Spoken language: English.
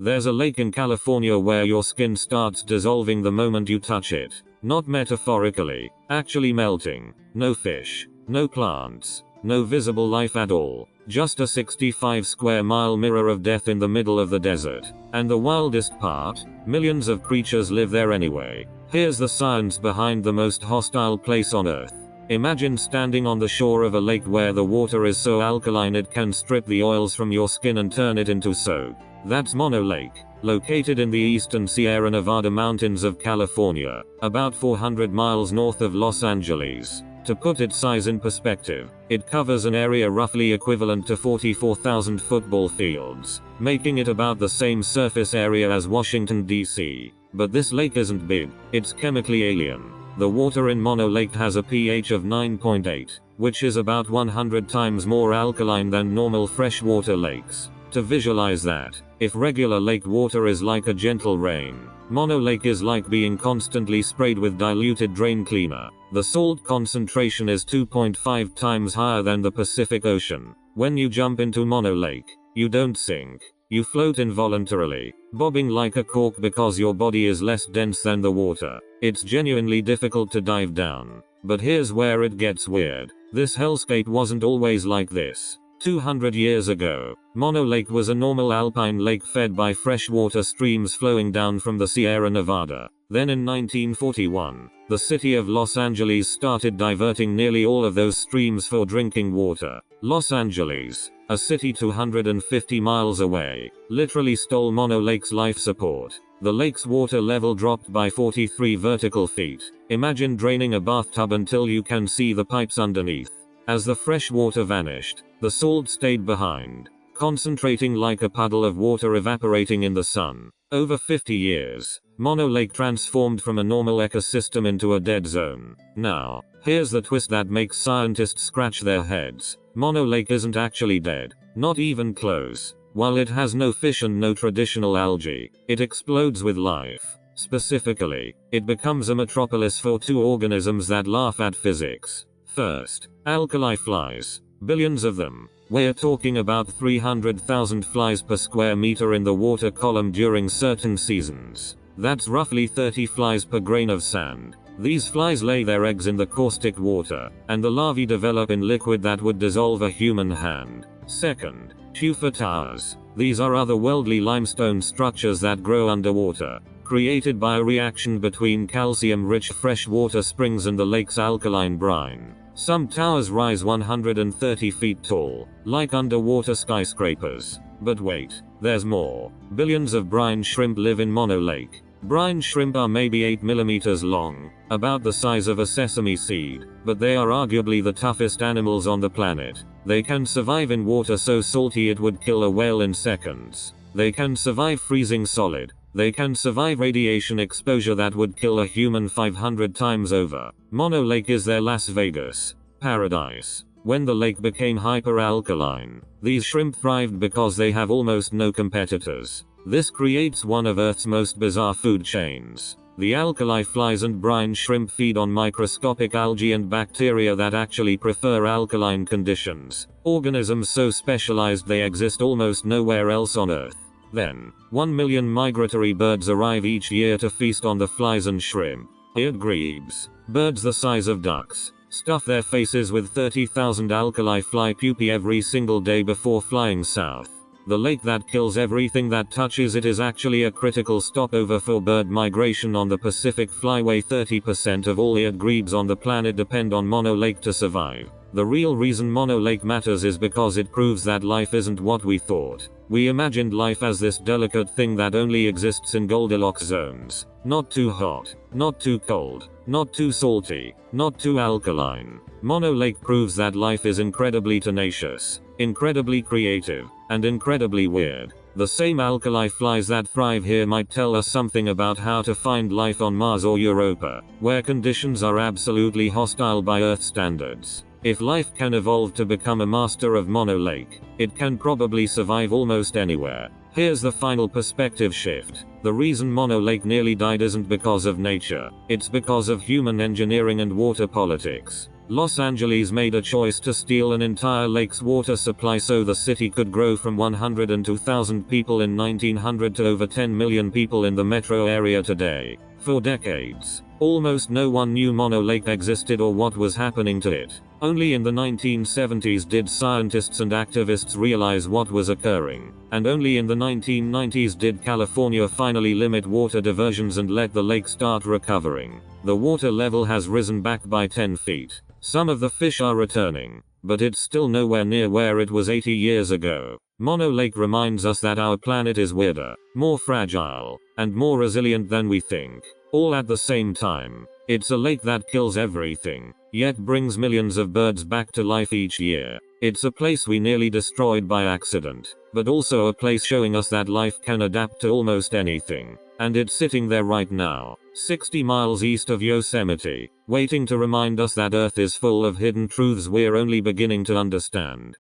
There's a lake in California where your skin starts dissolving the moment you touch it. Not metaphorically, actually melting. No fish, no plants, no visible life at all. Just a 65 square mile mirror of death in the middle of the desert. And the wildest part, millions of creatures live there anyway. Here's the science behind the most hostile place on Earth. Imagine standing on the shore of a lake where the water is so alkaline it can strip the oils from your skin and turn it into soap. That's Mono Lake, located in the eastern Sierra Nevada mountains of California, about 400 miles north of Los Angeles. To put its size in perspective, it covers an area roughly equivalent to 44,000 football fields, making it about the same surface area as Washington, D.C. But this lake isn't big, it's chemically alien. The water in Mono Lake has a pH of 9.8, which is about 100 times more alkaline than normal freshwater lakes. To visualize that, if regular lake water is like a gentle rain, Mono Lake is like being constantly sprayed with diluted drain cleaner. The salt concentration is 2.5 times higher than the Pacific Ocean. When you jump into Mono Lake, you don't sink. You float involuntarily, bobbing like a cork because your body is less dense than the water. It's genuinely difficult to dive down. But here's where it gets weird. This hellscape wasn't always like this. 200 years ago, Mono Lake was a normal alpine lake fed by freshwater streams flowing down from the Sierra Nevada. Then in 1941, the city of Los Angeles started diverting nearly all of those streams for drinking water. Los Angeles, a city 250 miles away, literally stole Mono Lake's life support. The lake's water level dropped by 43 vertical feet. Imagine draining a bathtub until you can see the pipes underneath. As the fresh water vanished, the salt stayed behind, concentrating like a puddle of water evaporating in the sun. Over 50 years, Mono Lake transformed from a normal ecosystem into a dead zone. Now, here's the twist that makes scientists scratch their heads. Mono Lake isn't actually dead. Not even close. While it has no fish and no traditional algae, it explodes with life. Specifically, it becomes a metropolis for two organisms that laugh at physics. First, alkali flies. Billions of them. We're talking about 300,000 flies per square meter in the water column during certain seasons. That's roughly 30 flies per grain of sand. These flies lay their eggs in the caustic water, and the larvae develop in liquid that would dissolve a human hand. Second, tufa towers. These are otherworldly limestone structures that grow underwater, created by a reaction between calcium-rich freshwater springs and the lake's alkaline brine. Some towers rise 130 feet tall, like underwater skyscrapers. But wait, there's more. Billions of brine shrimp live in Mono Lake. Brine shrimp are maybe 8 millimeters long, about the size of a sesame seed, but they are arguably the toughest animals on the planet. They can survive in water so salty it would kill a whale in seconds. They can survive freezing solid. They can survive radiation exposure that would kill a human 500 times over. Mono Lake is their Las Vegas paradise. When the lake became hyperalkaline, these shrimp thrived because they have almost no competitors. This creates one of Earth's most bizarre food chains. The alkali flies and brine shrimp feed on microscopic algae and bacteria that actually prefer alkaline conditions. Organisms so specialized they exist almost nowhere else on Earth. Then, 1 million migratory birds arrive each year to feast on the flies and shrimp. Eared grebes, birds the size of ducks, stuff their faces with 30,000 alkali fly pupae every single day before flying south. The lake that kills everything that touches it is actually a critical stopover for bird migration on the Pacific Flyway. 30% of all eared grebes on the planet depend on Mono Lake to survive. The real reason Mono Lake matters is because it proves that life isn't what we thought. We imagined life as this delicate thing that only exists in Goldilocks zones. Not too hot, not too cold, not too salty, not too alkaline. Mono Lake proves that life is incredibly tenacious, incredibly creative, and incredibly weird. The same alkali flies that thrive here might tell us something about how to find life on Mars or Europa, where conditions are absolutely hostile by Earth standards. If life can evolve to become a master of Mono Lake, it can probably survive almost anywhere. Here's the final perspective shift. The reason Mono Lake nearly died isn't because of nature, it's because of human engineering and water politics. Los Angeles made a choice to steal an entire lake's water supply so the city could grow from 102,000 people in 1900 to over 10 million people in the metro area today. For decades, almost no one knew Mono Lake existed or what was happening to it. Only in the 1970s did scientists and activists realize what was occurring, and only in the 1990s did California finally limit water diversions and let the lake start recovering. The water level has risen back by 10 feet. Some of the fish are returning, but it's still nowhere near where it was 80 years ago. Mono Lake reminds us that our planet is weirder, more fragile, and more resilient than we think. All at the same time. It's a lake that kills everything, yet brings millions of birds back to life each year. It's a place we nearly destroyed by accident, but also a place showing us that life can adapt to almost anything. And it's sitting there right now, 60 miles east of Yosemite, waiting to remind us that Earth is full of hidden truths we're only beginning to understand.